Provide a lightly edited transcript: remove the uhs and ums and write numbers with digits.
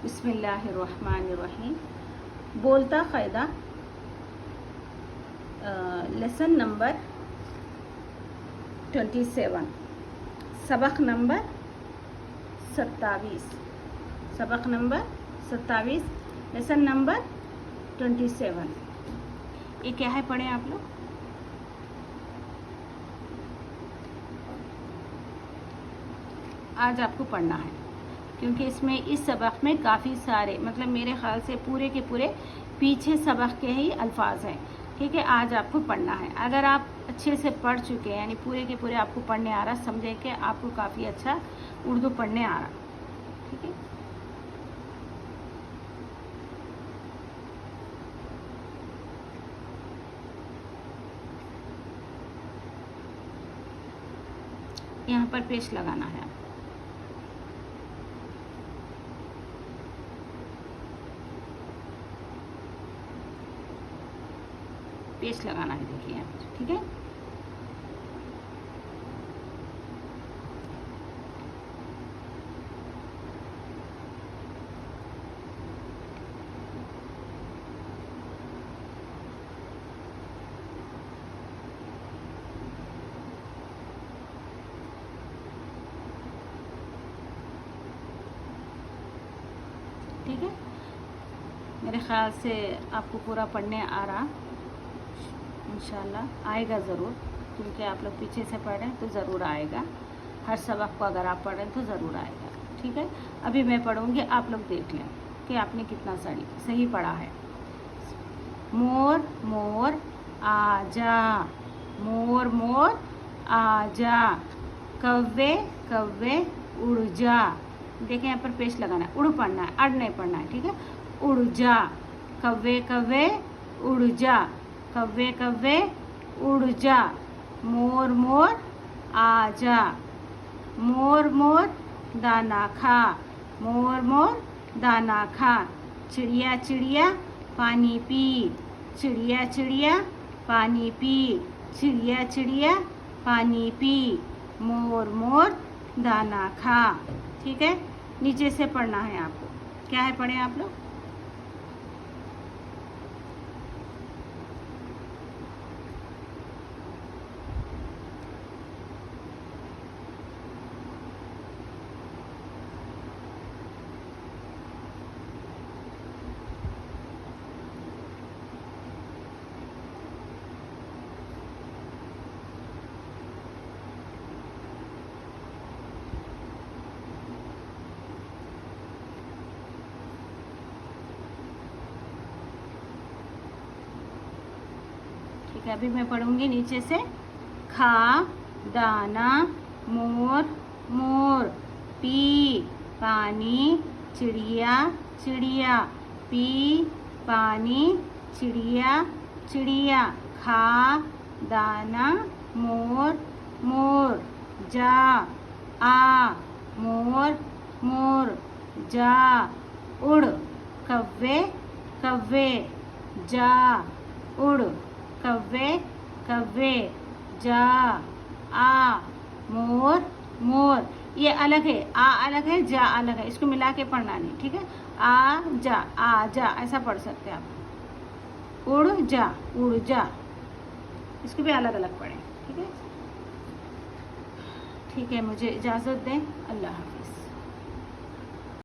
बिस्मिल्लाहिर्रहमानिर्रहीम। बोलता क़ायदा lesson number 27, सबक नंबर 27, सबक नंबर 27, लेसन नंबर 27। ये क्या है, पढ़ें आप लोग। आज आपको पढ़ना है क्योंकि इसमें इस सबक में काफ़ी सारे, मतलब मेरे ख्याल से पूरे के पूरे पीछे सबक के ही अल्फाज हैं। ठीक है, आज आपको पढ़ना है। अगर आप अच्छे से पढ़ चुके हैं, यानी पूरे के पूरे आपको पढ़ने आ रहा, समझे कि आपको काफ़ी अच्छा उर्दू पढ़ने आ रहा। ठीक है, यहाँ पर पेस्ट लगाना है। पेस्ट लगाना है, देखिए यहाँ पर। ठीक है, ठीक है। मेरे ख्याल से आपको पूरा पढ़ने आ रहा, इंशाल्लाह आएगा ज़रूर, क्योंकि आप लोग पीछे से पढ़ रहे हैं तो ज़रूर आएगा। हर सबक को अगर आप पढ़ रहे हैं तो ज़रूर आएगा। ठीक है, अभी मैं पढ़ूँगी, आप लोग देख लें कि आपने कितना सही पढ़ा है। मोर मोर आजा, मोर मोर आजा, कव्वे कव्वे उड़ जा। देखिए यहाँ पर पेस्ट लगाना है, उड़ पढ़ना है, अड़ नहीं पढ़ना है। ठीक है, उड़ जा, कव्वे कव्वे उड़ जा, कव्वे कव्वे उड़ जा, मोर मोर आजा, मोर मोर दाना खा, मोर मोर दाना खा, चिड़िया चिड़िया पानी पी, चिड़िया चिड़िया पानी पी, चिड़िया चिड़िया पानी पी, मोर मोर दाना खा। ठीक है, नीचे से पढ़ना है आपको। क्या है, पढ़ें आप लोग। ठीक है, अभी मैं पढ़ूंगी नीचे से। खा दाना मोर मोर, पी पानी चिड़िया चिड़िया, पी पानी चिड़िया चिड़िया, खा दाना मोर मोर, जा आ मोर मोर, जा उड़ कव्वे कव्वे, जा उड़ कव्वे कव्वे, जा आ मोर मोर। ये अलग है, आ अलग है, जा अलग है, इसको मिला के पढ़ना नहीं। ठीक है, आ जा ऐसा पढ़ सकते हैं आप। उड़ जा, इसको भी अलग अलग पढ़ें। ठीक है, ठीक है, मुझे इजाज़त दें। अल्लाह हाफिज़।